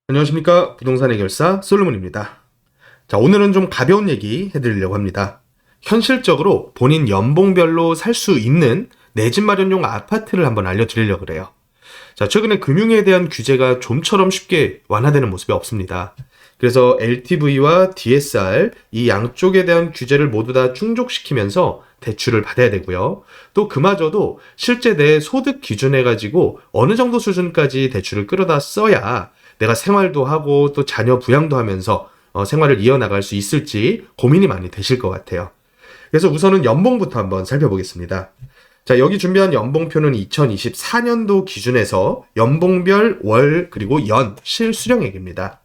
안녕하십니까. 부동산 해결사 솔로몬입니다. 자, 오늘은 좀 가벼운 얘기 해드리려고 합니다. 현실적으로 본인 연봉별로 살 수 있는 내 집 마련용 아파트를 한번 알려드리려고 그래요. 자, 최근에 금융에 대한 규제가 좀처럼 쉽게 완화되는 모습이 없습니다. 그래서 LTV와 DSR 이 양쪽에 대한 규제를 모두 다 충족시키면서 대출을 받아야 되고요. 또 그마저도 실제 내 소득 기준해 가지고 어느 정도 수준까지 대출을 끌어다 써야 내가 생활도 하고 또 자녀 부양도 하면서 생활을 이어나갈 수 있을지 고민이 많이 되실 것 같아요. 그래서 우선은 연봉부터 한번 살펴보겠습니다. 자, 여기 준비한 연봉표는 2024년도 기준에서 연봉별 월 그리고 연 실수령액입니다.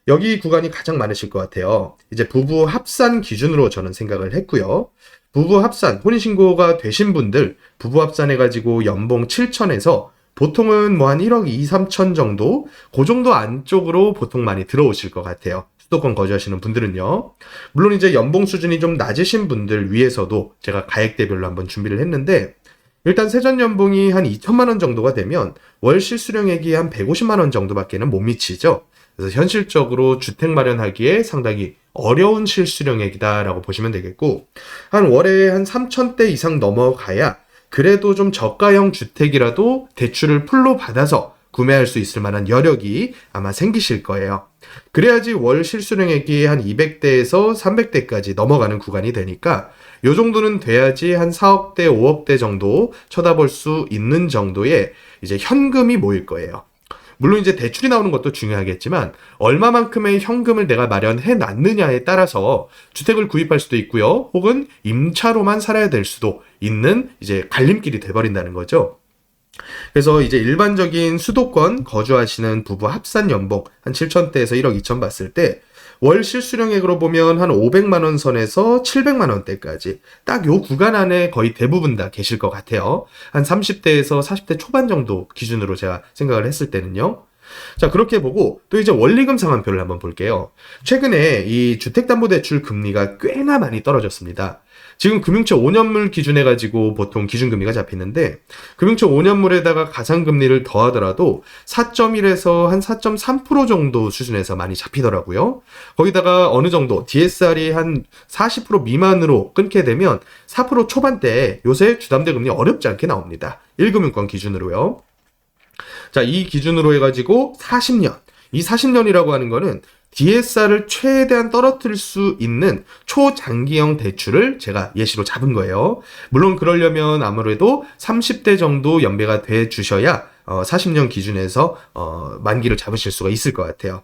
여기 구간이 가장 많으실 것 같아요. 이제 부부 합산 기준으로 저는 생각을 했고요. 부부 합산, 혼인신고가 되신 분들 부부 합산해가지고 연봉 7천에서 보통은 뭐 한 1억 2, 3천 정도, 그 정도 안쪽으로 보통 많이 들어오실 것 같아요. 수도권 거주하시는 분들은요. 물론 이제 연봉 수준이 좀 낮으신 분들 위해서도 제가 가액대별로 한번 준비를 했는데, 일단 세전 연봉이 한 2천만 원 정도가 되면 월 실수령액이 한 150만 원 정도밖에는 못 미치죠. 그래서 현실적으로 주택 마련하기에 상당히 어려운 실수령액이다라고 보시면 되겠고, 한 월에 한 3천대 이상 넘어가야 그래도 좀 저가형 주택이라도 대출을 풀로 받아서 구매할 수 있을 만한 여력이 아마 생기실 거예요. 그래야지 월 실수령액이 한 200대에서 300대까지 넘어가는 구간이 되니까 요 정도는 돼야지 한 4억대, 5억대 정도 쳐다볼 수 있는 정도의 이제 현금이 모일 거예요. 물론 이제 대출이 나오는 것도 중요하겠지만 얼마만큼의 현금을 내가 마련해 놨느냐에 따라서 주택을 구입할 수도 있고요. 혹은 임차로만 살아야 될 수도 있는 이제 갈림길이 돼버린다는 거죠. 그래서 이제 일반적인 수도권 거주하시는 부부 합산 연봉 한 7천대에서 1억 2천 봤을 때 월 실수령액으로 보면 한 500만 원 선에서 700만 원대까지 딱 요 구간 안에 거의 대부분 다 계실 것 같아요. 한 30대에서 40대 초반 정도 기준으로 제가 생각을 했을 때는요. 자, 그렇게 보고 또 이제 원리금 상환표를 한번 볼게요. 최근에 이 주택담보대출 금리가 꽤나 많이 떨어졌습니다. 지금 금융채 5년물 기준해 가지고 보통 기준금리가 잡히는데 금융채 5년물에다가 가상금리를 더하더라도 4.1에서 한 4.3% 정도 수준에서 많이 잡히더라고요. 거기다가 어느 정도 DSR이 한 40% 미만으로 끊게 되면 4% 초반대에 요새 주담대 금리 어렵지 않게 나옵니다. 1금융권 기준으로요. 자, 이 기준으로 해가지고 40년. 이 40년이라고 하는 거는 DSR을 최대한 떨어뜨릴 수 있는 초장기형 대출을 제가 예시로 잡은 거예요. 물론 그러려면 아무래도 30대 정도 연배가 돼 주셔야 40년 기준에서 만기를 잡으실 수가 있을 것 같아요.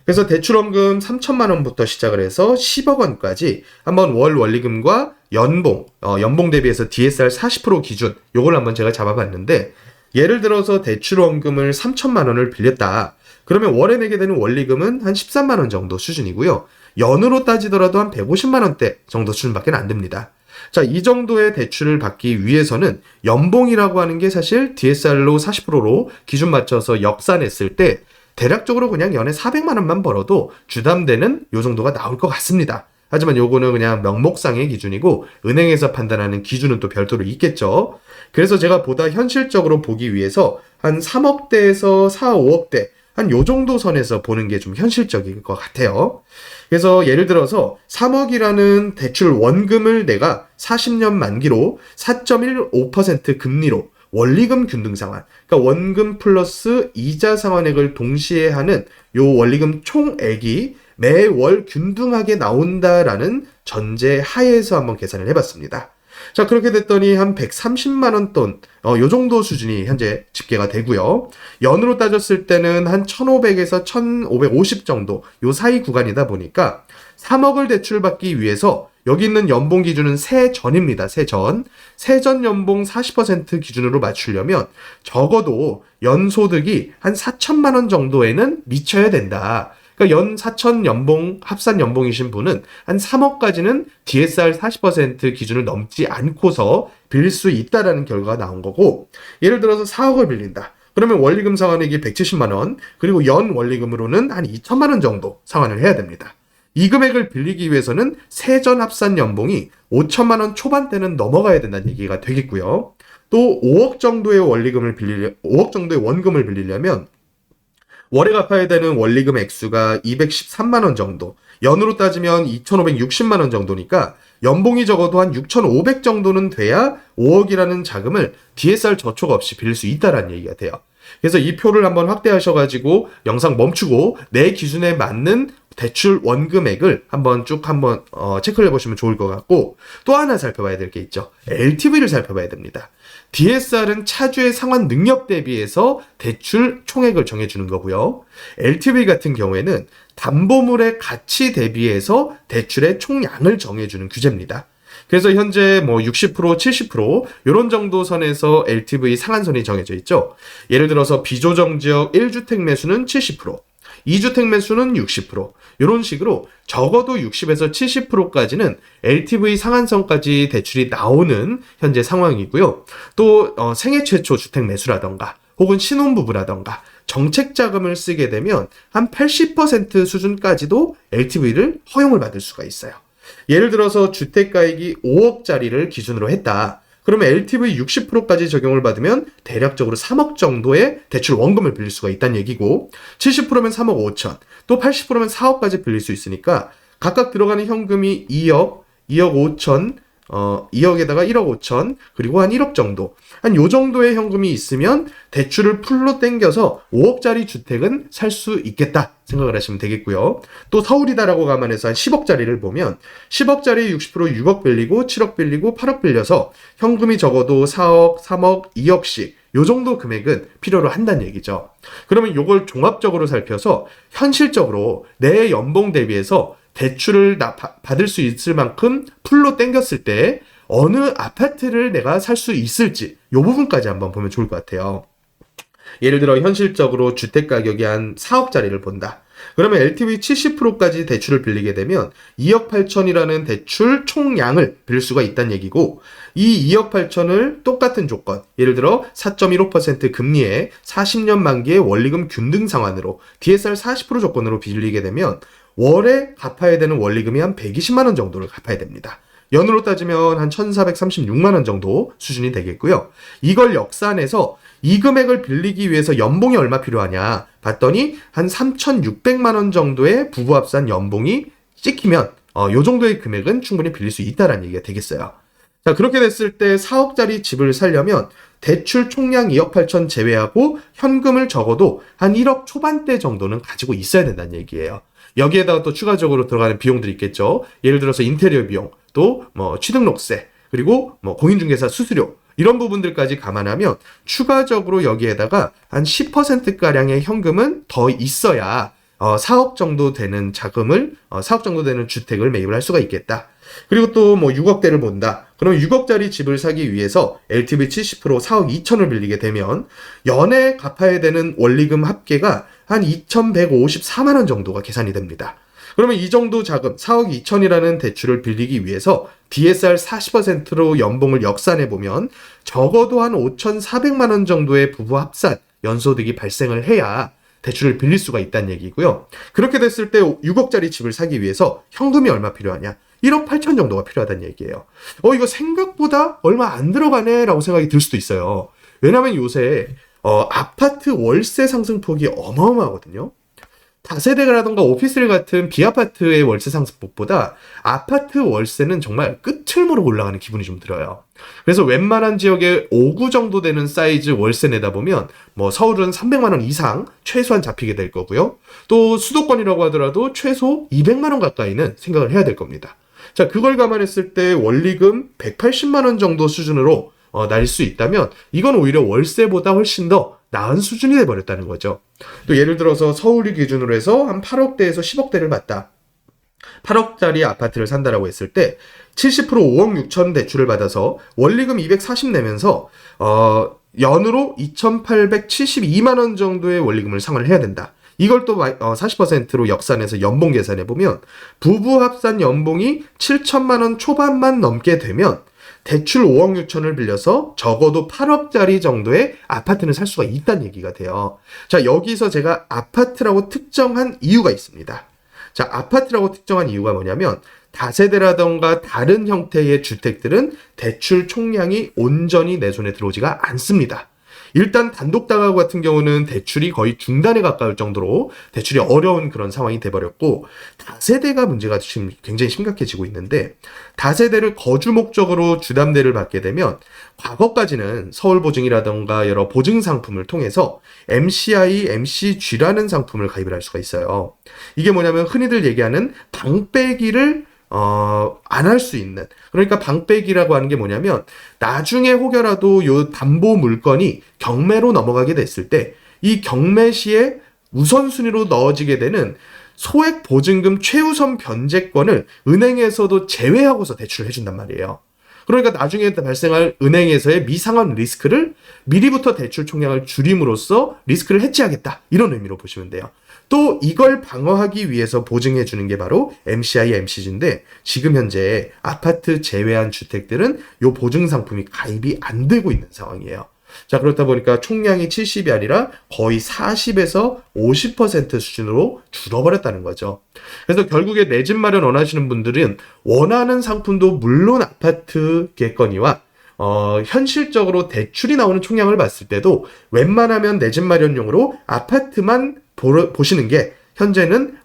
그래서 대출원금 3천만 원부터 시작을 해서 10억 원까지 한번 월 원리금과 연봉 대비해서 DSR 40% 기준 요걸 한번 제가 잡아봤는데 예를 들어서 대출원금을 3천만 원을 빌렸다. 그러면 월에 내게 되는 원리금은 한 13만 원 정도 수준이고요. 연으로 따지더라도 한 150만 원대 정도 수준밖에 안 됩니다. 자, 이 정도의 대출을 받기 위해서는 연봉이라고 하는 게 사실 DSR로 40%로 기준 맞춰서 역산했을 때 대략적으로 그냥 연에 400만 원만 벌어도 주담대는 요 정도가 나올 것 같습니다. 하지만 요거는 그냥 명목상의 기준이고 은행에서 판단하는 기준은 또 별도로 있겠죠. 그래서 제가 보다 현실적으로 보기 위해서 한 3억대에서 4, 5억대 한 요 정도 선에서 보는 게 좀 현실적일 것 같아요. 그래서 예를 들어서 3억이라는 대출 원금을 내가 40년 만기로 4.15% 금리로 원리금 균등 상환, 그러니까 원금 플러스 이자 상환액을 동시에 하는 요 원리금 총액이 매월 균등하게 나온다라는 전제 하에서 한번 계산을 해봤습니다. 자, 그렇게 됐더니 한 130만 원 돈, 요 정도 수준이 현재 집계가 되고요. 연으로 따졌을 때는 한 1,500에서 1,550 정도 요 사이 구간이다 보니까 3억을 대출받기 위해서 여기 있는 연봉 기준은 세전입니다. 세전. 세전 연봉 40% 기준으로 맞추려면 적어도 연소득이 한 4천만 원 정도에는 미쳐야 된다. 그러니까 연 4천 연봉, 합산 연봉이신 분은 한 3억까지는 DSR 40% 기준을 넘지 않고서 빌릴 수 있다라는 결과가 나온 거고, 예를 들어서 4억을 빌린다. 그러면 원리금 상환액이 170만 원, 그리고 연 원리금으로는 한 2천만 원 정도 상환을 해야 됩니다. 이 금액을 빌리기 위해서는 세전 합산 연봉이 5천만 원 초반대는 넘어가야 된다는 얘기가 되겠고요. 또 5억 정도의 원금을 빌리려면 월에 갚아야 되는 원리금 액수가 213만 원 정도, 연으로 따지면 2,560만 원 정도니까 연봉이 적어도 한 6,500 정도는 돼야 5억이라는 자금을 DSR 저촉 없이 빌릴 수 있다라는 얘기가 돼요. 그래서 이 표를 한번 확대하셔가지고 영상 멈추고 내 기준에 맞는 대출 원금액을 한번 체크를 해보시면 좋을 것 같고, 또 하나 살펴봐야 될 게 있죠. LTV를 살펴봐야 됩니다. DSR은 차주의 상환 능력 대비해서 대출 총액을 정해주는 거고요. LTV 같은 경우에는 담보물의 가치 대비해서 대출의 총량을 정해주는 규제입니다. 그래서 현재 60%, 70% 이런 정도 선에서 LTV 상한선이 정해져 있죠. 예를 들어서 비조정 지역 1주택 매수는 70%, 2주택 매수는 60%, 이런 식으로 적어도 60에서 70%까지는 LTV 상한선까지 대출이 나오는 현재 상황이고요. 또 생애 최초 주택 매수라던가 혹은 신혼부부라던가 정책 자금을 쓰게 되면 한 80% 수준까지도 LTV를 허용을 받을 수가 있어요. 예를 들어서 주택가액이 5억짜리를 기준으로 했다. 그러면 LTV 60%까지 적용을 받으면 대략적으로 3억 정도의 대출 원금을 빌릴 수가 있다는 얘기고, 70%면 3억 5천, 또 80%면 4억까지 빌릴 수 있으니까 각각 들어가는 현금이 2억, 2억 5천, 2억에다가 1억 5천, 그리고 한 1억 정도. 한 요 정도의 현금이 있으면 대출을 풀로 땡겨서 5억짜리 주택은 살 수 있겠다 생각을 하시면 되겠고요. 또 서울이다라고 감안해서 한 10억짜리를 보면 10억짜리 60% 6억 빌리고 7억 빌리고 8억 빌려서 현금이 적어도 4억, 3억, 2억씩 요 정도 금액은 필요로 한다는 얘기죠. 그러면 요걸 종합적으로 살펴서 현실적으로 내 연봉 대비해서 대출을 받을 수 있을 만큼 풀로 땡겼을 때 어느 아파트를 내가 살 수 있을지 이 부분까지 한번 보면 좋을 것 같아요. 예를 들어 현실적으로 주택 가격이 한 4억짜리를 본다. 그러면 LTV 70%까지 대출을 빌리게 되면 2억 8천이라는 대출 총량을 빌릴 수가 있다는 얘기고, 이 2억 8천을 똑같은 조건, 예를 들어 4.15% 금리에 40년 만기의 원리금 균등 상환으로 DSR 40% 조건으로 빌리게 되면 월에 갚아야 되는 원리금이 한 120만 원 정도를 갚아야 됩니다. 연으로 따지면 한 1,436만 원 정도 수준이 되겠고요. 이걸 역산해서 이 금액을 빌리기 위해서 연봉이 얼마 필요하냐 봤더니 한 3,600만 원 정도의 부부 합산 연봉이 찍히면 요 정도의 금액은 충분히 빌릴 수 있다는 얘기가 되겠어요. 자, 그렇게 됐을 때 4억짜리 집을 사려면 대출 총량 2억 8천 제외하고 현금을 적어도 한 1억 초반대 정도는 가지고 있어야 된다는 얘기예요. 여기에다가 또 추가적으로 들어가는 비용들이 있겠죠. 예를 들어서 인테리어 비용, 또 취등록세, 그리고 공인중개사 수수료, 이런 부분들까지 감안하면 추가적으로 여기에다가 한 10%가량의 현금은 더 있어야 4억 정도 되는 자금을, 4억 정도 되는 주택을 매입을 할 수가 있겠다. 그리고 또 6억대를 본다. 그럼 6억짜리 집을 사기 위해서 LTV 70% 4억 2천을 빌리게 되면 연에 갚아야 되는 원리금 합계가 한 2,154만 원 정도가 계산이 됩니다. 그러면 이 정도 자금, 4억 2천이라는 대출을 빌리기 위해서 DSR 40%로 연봉을 역산해보면 적어도 한 5,400만 원 정도의 부부 합산 연소득이 발생을 해야 대출을 빌릴 수가 있다는 얘기고요. 그렇게 됐을 때 6억짜리 집을 사기 위해서 현금이 얼마 필요하냐? 1억 8천 정도가 필요하다는 얘기예요. 이거 생각보다 얼마 안 들어가네 라고 생각이 들 수도 있어요. 왜냐면 요새 아파트 월세 상승폭이 어마어마하거든요. 다세대라던가 오피스텔 같은 비아파트의 월세 상승폭보다 아파트 월세는 정말 끝을 모르고 올라가는 기분이 좀 들어요. 그래서 웬만한 지역에 5구 정도 되는 사이즈 월세 내다 보면 서울은 300만 원 이상 최소한 잡히게 될 거고요. 또 수도권이라고 하더라도 최소 200만 원 가까이는 생각을 해야 될 겁니다. 자, 그걸 감안했을 때 원리금 180만 원 정도 수준으로 날 수 있다면 이건 오히려 월세보다 훨씬 더 나은 수준이 돼버렸다는 거죠. 또 예를 들어서 서울을 기준으로 해서 한 8억대에서 10억대를 받다. 8억짜리 아파트를 산다라고 했을 때 70% 5억 6천 대출을 받아서 원리금 240 내면서 연으로 2,872만 원 정도의 원리금을 상환을 해야 된다. 이걸 또 40%로 역산해서 연봉 계산해보면 부부 합산 연봉이 7천만 원 초반만 넘게 되면 대출 5억 6천을 빌려서 적어도 8억짜리 정도의 아파트는 살 수가 있다는 얘기가 돼요. 자, 여기서 제가 아파트라고 특정한 이유가 있습니다. 자, 아파트라고 특정한 이유가 뭐냐면 다세대라던가 다른 형태의 주택들은 대출 총량이 온전히 내 손에 들어오지가 않습니다. 일단 단독당하고 같은 경우는 대출이 거의 중단에 가까울 정도로 대출이 어려운 그런 상황이 돼버렸고, 다세대가 문제가 지금 굉장히 심각해지고 있는데, 다세대를 거주 목적으로 주담대를 받게 되면 과거까지는 서울보증이라던가 여러 보증 상품을 통해서 MCI, MCG라는 상품을 가입을 할 수가 있어요. 이게 뭐냐면 흔히들 얘기하는 방빼기를 안 할 수 있는, 그러니까 방빼기라고 하는 게 뭐냐면 나중에 혹여라도 요 담보 물건이 경매로 넘어가게 됐을 때 이 경매 시에 우선순위로 넣어지게 되는 소액 보증금 최우선 변제권을 은행에서도 제외하고서 대출을 해준단 말이에요. 그러니까 나중에 발생할 은행에서의 미상환 리스크를 미리부터 대출 총량을 줄임으로써 리스크를 해지하겠다, 이런 의미로 보시면 돼요. 또 이걸 방어하기 위해서 보증해 주는 게 바로 MCI, MCG인데 지금 현재 아파트 제외한 주택들은 이 보증 상품이 가입이 안 되고 있는 상황이에요. 자, 그렇다 보니까 총량이 70이 아니라 거의 40에서 50% 수준으로 줄어버렸다는 거죠. 그래서 결국에 내 집 마련 원하시는 분들은 원하는 상품도 물론 아파트겠거니와 현실적으로 대출이 나오는 총량을 봤을 때도 웬만하면 내 집 마련용으로 아파트만 보시는 게 현재는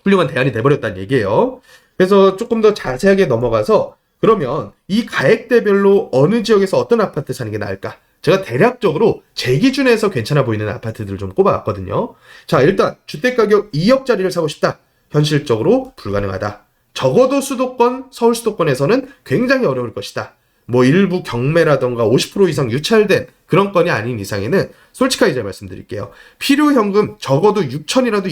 훌륭한 대안이 돼버렸다는 얘기예요. 그래서 조금 더 자세하게 넘어가서 그러면 이 가액대별로 어느 지역에서 어떤 아파트 사는 게 나을까? 제가 대략적으로 제 기준에서 괜찮아 보이는 아파트들을 좀 꼽아봤거든요. 자, 일단 주택가격 2억짜리를 사고 싶다. 현실적으로 불가능하다. 적어도 수도권, 서울 수도권에서는 굉장히 어려울 것이다. 뭐 일부 경매라던가 50% 이상 유찰된 그런 건이 아닌 이상에는 솔직하게 제가 말씀드릴게요. 필요현금 적어도 6천이라도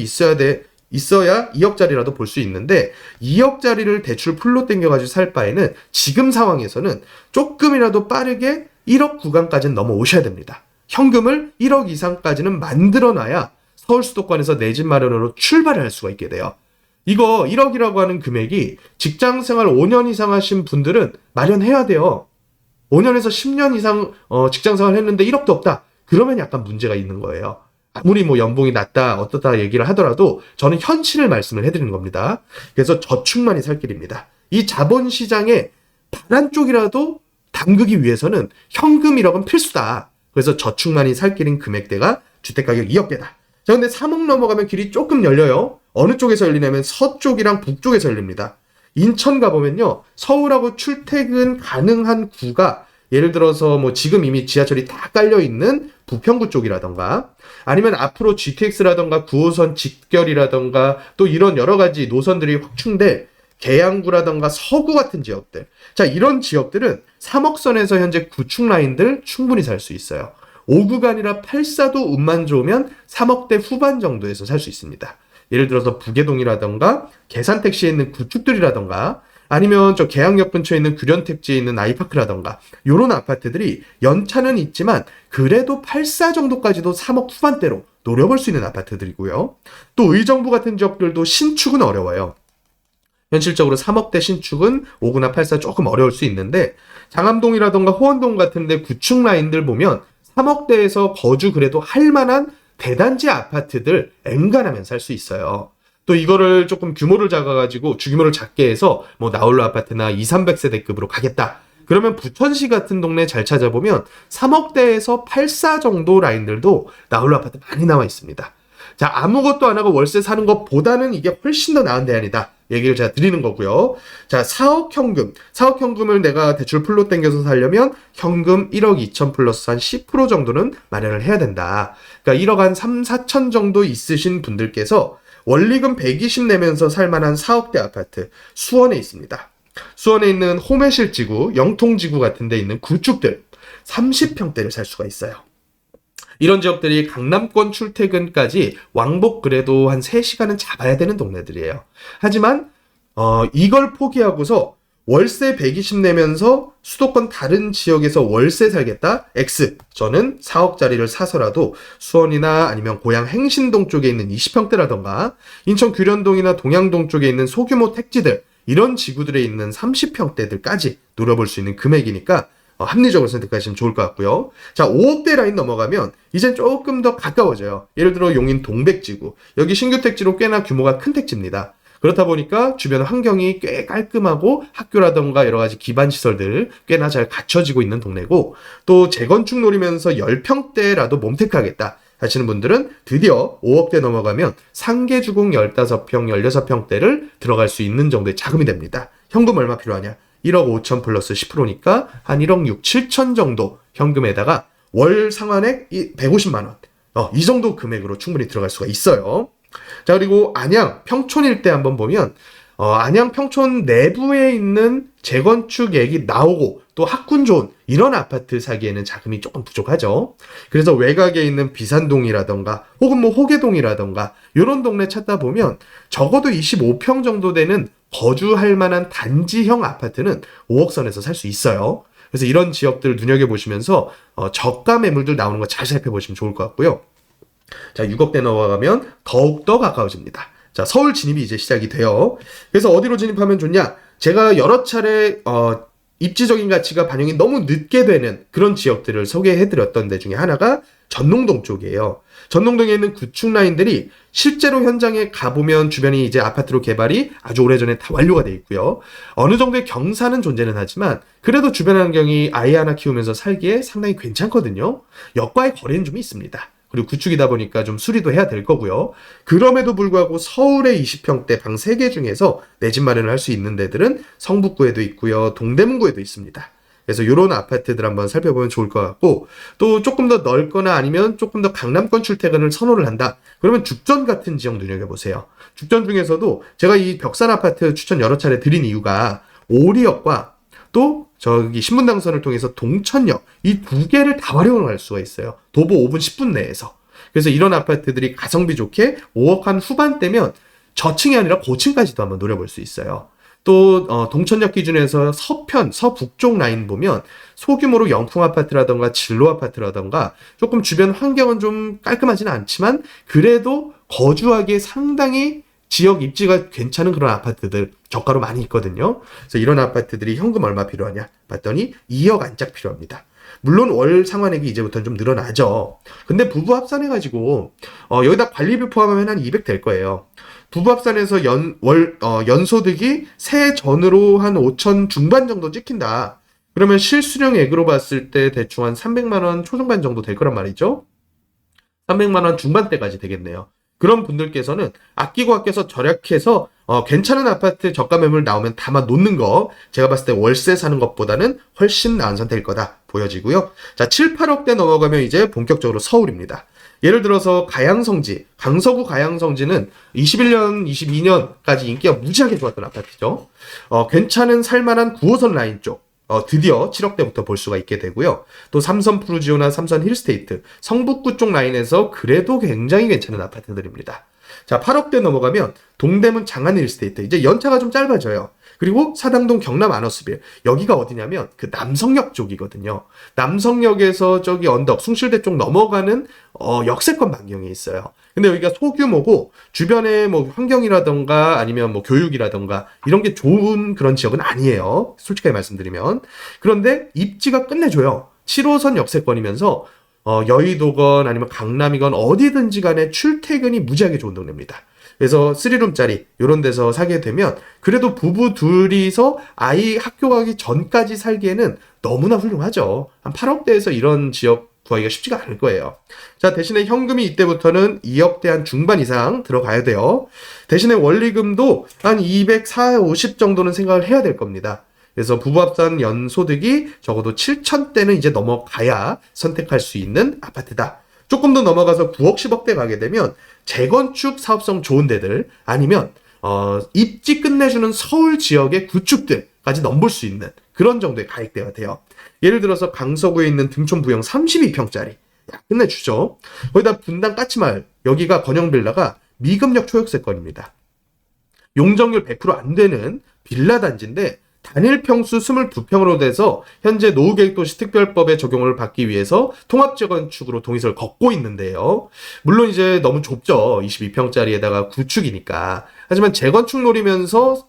있어야 2억짜리라도 볼 수 있는데 2억짜리를 대출 풀로 땡겨가지고 살 바에는 지금 상황에서는 조금이라도 빠르게 1억 구간까지는 넘어오셔야 됩니다. 현금을 1억 이상까지는 만들어놔야 서울 수도권에서 내 집 마련으로 출발을 할 수가 있게 돼요. 이거 1억이라고 하는 금액이 직장생활 5년 이상 하신 분들은 마련해야 돼요. 5년에서 10년 이상 직장생활 했는데 1억도 없다. 그러면 약간 문제가 있는 거예요. 아무리 뭐 연봉이 낮다 어떻다 얘기를 하더라도 저는 현실을 말씀을 해드리는 겁니다. 그래서 저축만이 살 길입니다. 이 자본시장의 단 한쪽이라도 담그기 위해서는 현금 1억은 필수다. 그래서 저축만이 살 길인 금액대가 주택가격 2억대다. 자, 근데 3억 넘어가면 길이 조금 열려요. 어느 쪽에서 열리냐면 서쪽이랑 북쪽에서 열립니다. 인천 가보면요, 서울하고 출퇴근 가능한 구가 예를 들어서 뭐 지금 이미 지하철이 다 깔려있는 부평구 쪽이라던가 아니면 앞으로 GTX라던가 9호선 직결이라던가 또 이런 여러 가지 노선들이 확충될 계양구라던가 서구 같은 지역들. 자, 이런 지역들은 3억선에서 현재 구축 라인들 충분히 살 수 있어요. 5구간이라 8사도 운만 좋으면 3억대 후반 정도에서 살 수 있습니다. 예를 들어서 부계동이라던가 계산택시에 있는 구축들이라던가 아니면 저 계양역 근처에 있는 규련택지에 있는 아이파크라던가 요런 아파트들이 연차는 있지만 그래도 8사 정도까지도 3억 후반대로 노려볼 수 있는 아파트들이고요. 또 의정부 같은 지역들도 신축은 어려워요. 현실적으로 3억대 신축은 5구나 8사 조금 어려울 수 있는데 장암동이라던가 호원동 같은 데 구축 라인들 보면 3억대에서 거주 그래도 할 만한 대단지 아파트들 엔간하면 살 수 있어요. 또 이거를 조금 규모를 작아가지고 주규모를 작게 해서 뭐 나홀로 아파트나 2, 300세대급으로 가겠다. 그러면 부천시 같은 동네 잘 찾아보면 3억대에서 8사 정도 라인들도 나홀로 아파트 많이 나와 있습니다. 자, 아무것도 안 하고 월세 사는 것보다는 이게 훨씬 더 나은 대안이다. 얘기를 제가 드리는 거고요. 자, 4억 현금. 4억 현금을 내가 대출 풀로 땡겨서 살려면 현금 1억 2천 플러스 한 10% 정도는 마련을 해야 된다. 그러니까 1억 한 3, 4천 정도 있으신 분들께서 원리금 120 내면서 살만한 4억대 아파트 수원에 있습니다. 수원에 있는 호매실지구, 영통지구 같은 데 있는 구축들 30평대를 살 수가 있어요. 이런 지역들이 강남권 출퇴근까지 왕복 그래도 한 3시간은 잡아야 되는 동네들이에요. 하지만 이걸 포기하고서 월세 120 내면서 수도권 다른 지역에서 월세 살겠다? X. 저는 4억짜리를 사서라도 수원이나 아니면 고향 행신동 쪽에 있는 20평대라던가 인천 규련동이나 동양동 쪽에 있는 소규모 택지들 이런 지구들에 있는 30평대들까지 노려볼 수 있는 금액이니까 합리적으로 선택하시면 좋을 것 같고요. 자, 5억대 라인 넘어가면 이젠 조금 더 가까워져요. 예를 들어 용인 동백지구. 여기 신규 택지로 꽤나 규모가 큰 택지입니다. 그렇다 보니까 주변 환경이 꽤 깔끔하고 학교라던가 여러 가지 기반 시설들 꽤나 잘 갖춰지고 있는 동네고, 또 재건축 노리면서 10평대라도 몸택하겠다 하시는 분들은 드디어 5억대 넘어가면 상계주공 15평, 16평대를 들어갈 수 있는 정도의 자금이 됩니다. 현금 얼마 필요하냐? 1억 5천 플러스 10%니까 한 1억 6, 7천 정도 현금에다가 월 상환액 150만 원. 이 정도 금액으로 충분히 들어갈 수가 있어요. 자, 그리고 안양, 평촌 일대 한번 보면 안양 평촌 내부에 있는 재건축액이 나오고 또 학군 좋은 이런 아파트 사기에는 자금이 조금 부족하죠. 그래서 외곽에 있는 비산동이라던가 혹은 뭐 호계동이라던가 이런 동네 찾다 보면 적어도 25평 정도 되는 거주할 만한 단지형 아파트는 5억 선에서 살 수 있어요. 그래서 이런 지역들 눈여겨보시면서 저가 매물들 나오는 거 잘 살펴보시면 좋을 것 같고요. 자, 6억대 넘어가면 더욱더 가까워집니다. 자, 서울 진입이 이제 시작이 돼요. 그래서 어디로 진입하면 좋냐? 제가 여러 차례 입지적인 가치가 반영이 너무 늦게 되는 그런 지역들을 소개해드렸던 데 중에 하나가 전농동 쪽이에요. 전농동에 있는 구축 라인들이 실제로 현장에 가보면 주변이 이제 아파트로 개발이 아주 오래전에 다 완료가 돼 있고요. 어느 정도의 경사는 존재는 하지만 그래도 주변 환경이 아이 하나 키우면서 살기에 상당히 괜찮거든요. 역과의 거리는 좀 있습니다. 그리고 구축이다 보니까 좀 수리도 해야 될 거고요. 그럼에도 불구하고 서울의 20평대 방 3개 중에서 내 집 마련을 할 수 있는 데들은 성북구에도 있고요. 동대문구에도 있습니다. 그래서 이런 아파트들 한번 살펴보면 좋을 것 같고, 또 조금 더 넓거나 아니면 조금 더 강남권 출퇴근을 선호를 한다. 그러면 죽전 같은 지역 눈여겨보세요. 죽전 중에서도 제가 이 벽산 아파트 추천 여러 차례 드린 이유가 오리역과 또 저기 신분당선을 통해서 동천역 이 두 개를 다 활용을 할 수가 있어요. 도보 5분 10분 내에서. 그래서 이런 아파트들이 가성비 좋게 5억 한 후반대면 저층이 아니라 고층까지도 한번 노려볼 수 있어요. 또 동천역 기준에서 서편, 서북쪽 라인 보면 소규모로 영풍 아파트라던가 진로 아파트라던가 조금 주변 환경은 좀 깔끔하지는 않지만 그래도 거주하기에 상당히 지역 입지가 괜찮은 그런 아파트들 저가로 많이 있거든요. 그래서 이런 아파트들이 현금 얼마 필요하냐 봤더니 2억 안짝 필요합니다. 물론 월 상환액이 이제부터는 좀 늘어나죠. 근데 부부 합산해가지고 여기다 관리비 포함하면 한 200 될 거예요. 부부 합산해서 연소득이 세 전으로 한 5천 중반 정도 찍힌다. 그러면 실수령액으로 봤을 때 대충 한 300만 원 초중반 정도 될 거란 말이죠. 300만 원 중반대까지 되겠네요. 그런 분들께서는 아끼고 아껴서 절약해서 괜찮은 아파트 저가 매물 나오면 담아 놓는 거 제가 봤을 때 월세 사는 것보다는 훨씬 나은 선택일 거다 보여지고요. 자, 7, 8억대 넘어가면 이제 본격적으로 서울입니다. 예를 들어서 가양성지, 강서구 가양성지는 21년, 22년까지 인기가 무지하게 좋았던 아파트죠. 괜찮은 살만한 9호선 라인 쪽 드디어 7억대부터 볼 수가 있게 되고요. 또 삼선 푸르지오나 삼선 힐스테이트, 성북구 쪽 라인에서 그래도 굉장히 괜찮은 아파트들입니다. 자, 8억대 넘어가면 동대문 장안 힐스테이트, 이제 연차가 좀 짧아져요. 그리고 사당동 경남 아너스빌, 여기가 어디냐면 그 남성역 쪽이거든요. 남성역에서 저기 언덕 숭실대 쪽 넘어가는 역세권 반경에 있어요. 근데 여기가 소규모고 주변에 뭐 환경이라던가 아니면 뭐 교육이라던가 이런 게 좋은 그런 지역은 아니에요. 솔직하게 말씀드리면. 그런데 입지가 끝내줘요. 7호선 역세권이면서 여의도건 아니면 강남이건 어디든지 간에 출퇴근이 무지하게 좋은 동네입니다. 그래서 3룸짜리 이런 데서 사게 되면 그래도 부부 둘이서 아이 학교 가기 전까지 살기에는 너무나 훌륭하죠. 한 8억대에서 이런 지역 구하기가 쉽지가 않을 거예요. 자, 대신에 현금이 이때부터는 2억대 한 중반 이상 들어가야 돼요. 대신에 원리금도 한 240, 50 정도는 생각을 해야 될 겁니다. 그래서 부부합산 연소득이 적어도 7천대는 이제 넘어가야 선택할 수 있는 아파트다. 조금 더 넘어가서 9억, 10억대 가게 되면 재건축 사업성 좋은 데들 아니면 입지 끝내주는 서울 지역의 구축들까지 넘볼 수 있는 그런 정도의 가액대가 돼요. 예를 들어서 강서구에 있는 등촌 부영 32평짜리 끝내주죠. 거기다 분당 까치마을 여기가 건영빌라가 미금역 초역세권입니다. 용적률 100% 안 되는 빌라 단지인데 단일 평수 22평으로 돼서 현재 노후계획도시 특별법의 적용을 받기 위해서 통합재건축으로 동의서를 걷고 있는데요. 물론 이제 너무 좁죠. 22평짜리에다가 구축이니까. 하지만 재건축 노리면서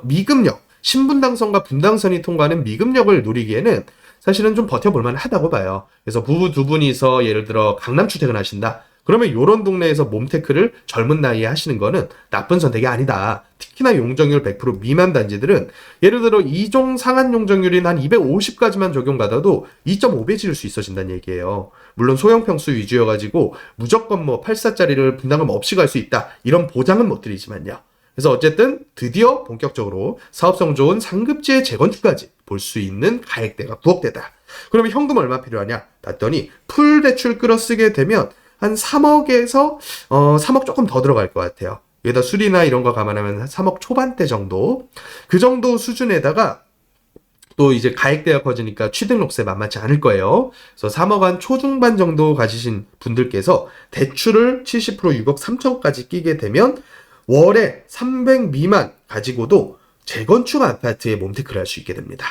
미금역, 신분당선과 분당선이 통과하는 미금역을 노리기에는 사실은 좀 버텨볼 만하다고 봐요. 그래서 부부 두 분이서 예를 들어 강남 출퇴근 하신다. 그러면 이런 동네에서 몸테크를 젊은 나이에 하시는 거는 나쁜 선택이 아니다. 특히나 용적률 100% 미만 단지들은 예를 들어 2종 상한 용적률인 한 250까지만 적용받아도 2.5배 지을 수 있어진다는 얘기예요. 물론 소형 평수 위주여가지고 무조건 뭐 84짜리를 분담금 없이 갈 수 있다. 이런 보장은 못 드리지만요. 그래서 어쨌든 드디어 본격적으로 사업성 좋은 상급지의 재건축까지 볼 수 있는 가액대가 9억대다. 그러면 현금 얼마 필요하냐? 봤더니 풀 대출 끌어쓰게 되면 한 3억에서 3억 조금 더 들어갈 것 같아요. 여기다 수리나 이런 거 감안하면 한 3억 초반대 정도. 그 정도 수준에다가 또 이제 가액대가 커지니까 취등록세 만만치 않을 거예요. 그래서 3억 한 초중반 정도 가지신 분들께서 대출을 70% 6억 3천까지 끼게 되면 월에 300 미만 가지고도 재건축 아파트에 몸테크를 할 수 있게 됩니다.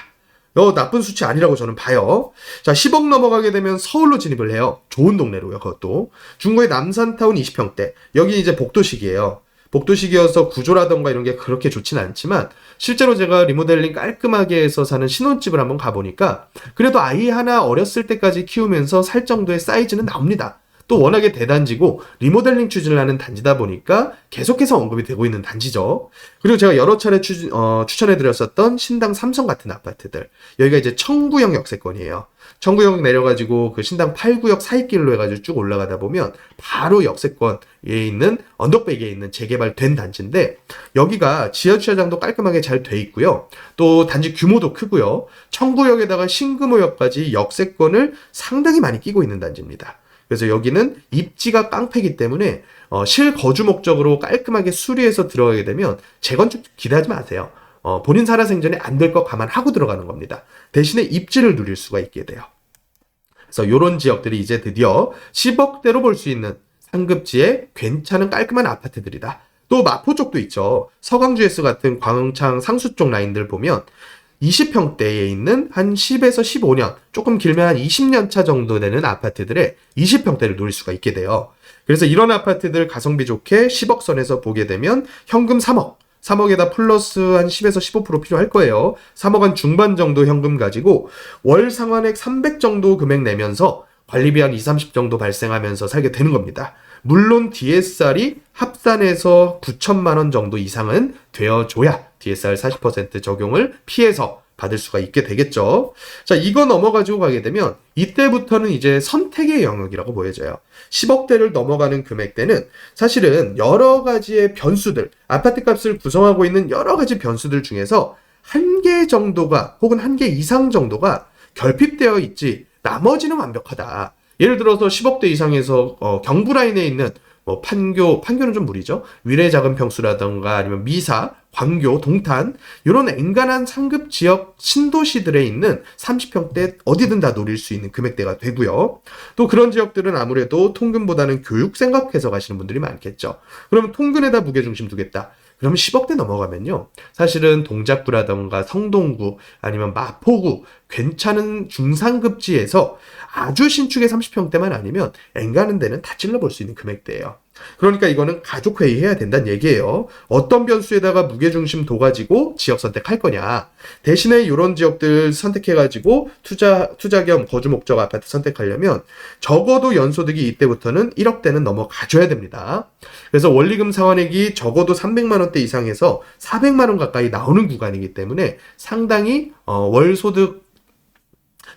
나쁜 수치 아니라고 저는 봐요. 자, 10억 넘어가게 되면 서울로 진입을 해요. 좋은 동네로요, 그것도. 중구의 남산타운 20평대. 여기 이제 복도식이에요. 복도식이어서 구조라던가 이런 게 그렇게 좋진 않지만 실제로 제가 리모델링 깔끔하게 해서 사는 신혼집을 한번 가보니까 그래도 아이 하나 어렸을 때까지 키우면서 살 정도의 사이즈는 나옵니다. 또 워낙에 대단지고 리모델링 추진을 하는 단지다 보니까 계속해서 언급이 되고 있는 단지죠. 그리고 제가 여러 차례 추천해드렸었던 신당 삼성 같은 아파트들. 여기가 이제 청구역 역세권이에요. 청구역 내려가지고 그 신당 8구역 사이길로 해가지고 쭉 올라가다 보면 바로 역세권에 있는 언덕배기에 있는 재개발된 단지인데 여기가 지하주차장도 깔끔하게 잘 돼 있고요. 또 단지 규모도 크고요. 청구역에다가 신금호역까지 역세권을 상당히 많이 끼고 있는 단지입니다. 그래서 여기는 입지가 깡패기 때문에 실거주 목적으로 깔끔하게 수리해서 들어가게 되면 재건축 기대하지 마세요. 본인 살아생전에 안 될 거 감안하고 들어가는 겁니다. 대신에 입지를 누릴 수가 있게 돼요. 그래서 이런 지역들이 이제 드디어 10억대로 볼 수 있는 상급지의 괜찮은 깔끔한 아파트들이다. 또 마포 쪽도 있죠. 서강주에스 같은 광흥창 상수 쪽 라인들 보면 20평대에 있는 한 10에서 15년, 조금 길면 한 20년 차 정도 되는 아파트들의 20평대를 누릴 수가 있게 돼요. 그래서 이런 아파트들 가성비 좋게 10억 선에서 보게 되면 현금 3억, 3억에다 플러스 한 10에서 15% 필요할 거예요. 3억 한 중반 정도 현금 가지고 월 상환액 300 정도 금액 내면서 관리비 한 20, 30 정도 발생하면서 살게 되는 겁니다. 물론 DSR이 합산해서 9천만 원 정도 이상은 되어줘야 DSR 40% 적용을 피해서 받을 수가 있게 되겠죠. 자, 이거 넘어가지고 가게 되면 이때부터는 이제 선택의 영역이라고 보여져요. 10억대를 넘어가는 금액대는 사실은 여러 가지의 변수들, 아파트 값을 구성하고 있는 여러 가지 변수들 중에서 한 개 정도가 혹은 한 개 이상 정도가 결핍되어 있지 나머지는 완벽하다. 예를 들어서 10억대 이상에서 경부 라인에 있는 뭐 판교는 좀 무리죠. 위례 작은 평수라던가 아니면 미사, 광교, 동탄 이런 엔간한 상급 지역 신도시들에 있는 30평대 어디든 다 노릴 수 있는 금액대가 되고요. 또 그런 지역들은 아무래도 통근보다는 교육 생각해서 가시는 분들이 많겠죠. 그럼 통근에다 무게중심 두겠다. 그러면 10억대 넘어가면요. 사실은 동작구라던가 성동구 아니면 마포구 괜찮은 중상급지에서 아주 신축의 30평대만 아니면 엔가는 데는 다 찔러볼 수 있는 금액대예요. 그러니까 이거는 가족회의 해야 된다는 얘기예요. 어떤 변수에다가 무게중심 둬가지고 지역 선택할 거냐. 대신에 이런 지역들 선택해가지고 투자 겸 거주 목적 아파트 선택하려면 적어도 연소득이 이때부터는 1억대는 넘어가줘야 됩니다. 그래서 원리금 상환액이 적어도 300만 원대 이상에서 400만 원 가까이 나오는 구간이기 때문에 상당히 월소득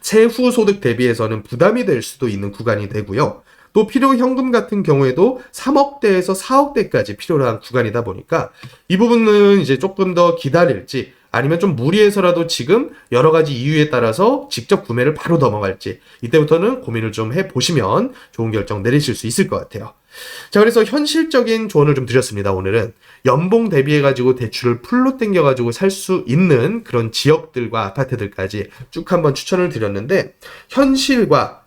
세후 소득 대비해서는 부담이 될 수도 있는 구간이 되고요. 또 필요 현금 같은 경우에도 3억대에서 4억대까지 필요로 한 구간이다 보니까 이 부분은 이제 조금 더 기다릴지 아니면 좀 무리해서라도 지금 여러 가지 이유에 따라서 직접 구매를 바로 넘어갈지 이때부터는 고민을 좀 해보시면 좋은 결정 내리실 수 있을 것 같아요. 자, 그래서 현실적인 조언을 좀 드렸습니다. 오늘은 연봉 대비해가지고 대출을 풀로 땡겨가지고 살 수 있는 그런 지역들과 아파트들까지 쭉 한번 추천을 드렸는데 현실과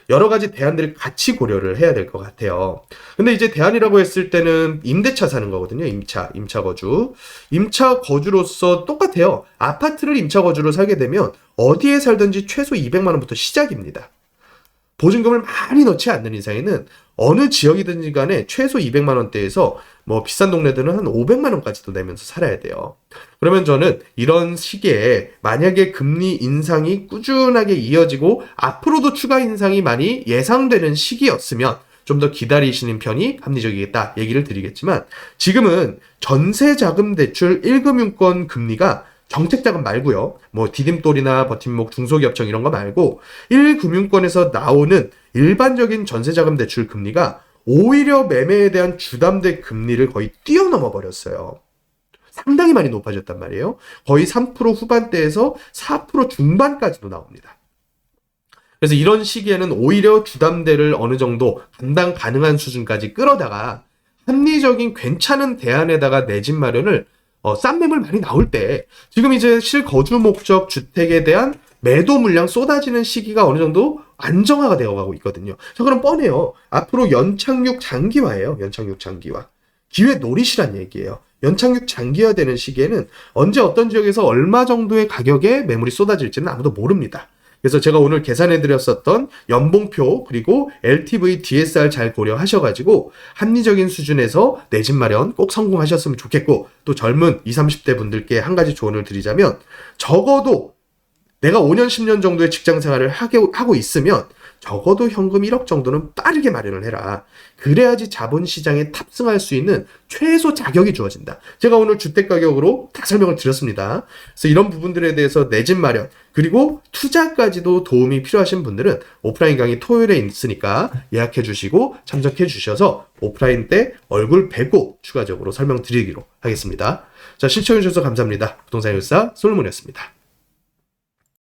여러 가지 대안들을 같이 고려를 해야 될 것 같아요. 근데 이제 대안이라고 했을 때는 임대차 사는 거거든요. 임차 거주. 임차 거주로서 똑같아요. 아파트를 임차 거주로 살게 되면 어디에 살든지 최소 200만 원부터 시작입니다. 보증금을 많이 넣지 않는 이상에는 어느 지역이든지 간에 최소 200만 원대에서 뭐 비싼 동네들은 한 500만 원까지도 내면서 살아야 돼요. 그러면 저는 이런 시기에 만약에 금리 인상이 꾸준하게 이어지고 앞으로도 추가 인상이 많이 예상되는 시기였으면 좀 더 기다리시는 편이 합리적이겠다 얘기를 드리겠지만, 지금은 전세자금대출 1금융권 금리가 정책자금 말고요, 뭐 디딤돌이나 버팀목, 중소기업청 이런 거 말고 1금융권에서 나오는 일반적인 전세자금 대출 금리가 오히려 매매에 대한 주담대 금리를 거의 뛰어넘어 버렸어요. 상당히 많이 높아졌단 말이에요. 거의 3% 후반대에서 4% 중반까지도 나옵니다. 그래서 이런 시기에는 오히려 주담대를 어느 정도 감당 가능한 수준까지 끌어다가 합리적인 괜찮은 대안에다가 내 집 마련을 싼 매물 많이 나올 때, 지금 이제 실거주 목적 주택에 대한 매도 물량 쏟아지는 시기가 어느 정도 안정화가 되어가고 있거든요. 자, 그럼 뻔해요. 앞으로 연착륙 장기화예요. 연착륙 장기화. 기회 노리시란 얘기예요. 연착륙 장기화 되는 시기에는 언제 어떤 지역에서 얼마 정도의 가격에 매물이 쏟아질지는 아무도 모릅니다. 그래서 제가 오늘 계산해드렸었던 연봉표 그리고 LTV, DSR 잘 고려하셔가지고 합리적인 수준에서 내 집 마련 꼭 성공하셨으면 좋겠고, 또 젊은 20, 30대 분들께 한 가지 조언을 드리자면, 적어도 내가 5년, 10년 정도의 직장 생활을 하고 있으면 적어도 현금 1억 정도는 빠르게 마련을 해라. 그래야지 자본시장에 탑승할 수 있는 최소 자격이 주어진다. 제가 오늘 주택가격으로 다 설명을 드렸습니다. 그래서 이런 부분들에 대해서 내 집 마련, 그리고 투자까지도 도움이 필요하신 분들은 오프라인 강의 토요일에 있으니까 예약해 주시고 참석해 주셔서 오프라인 때 얼굴 뵙고 추가적으로 설명드리기로 하겠습니다. 자, 시청해 주셔서 감사합니다. 부동산 일사 솔로몬이었습니다.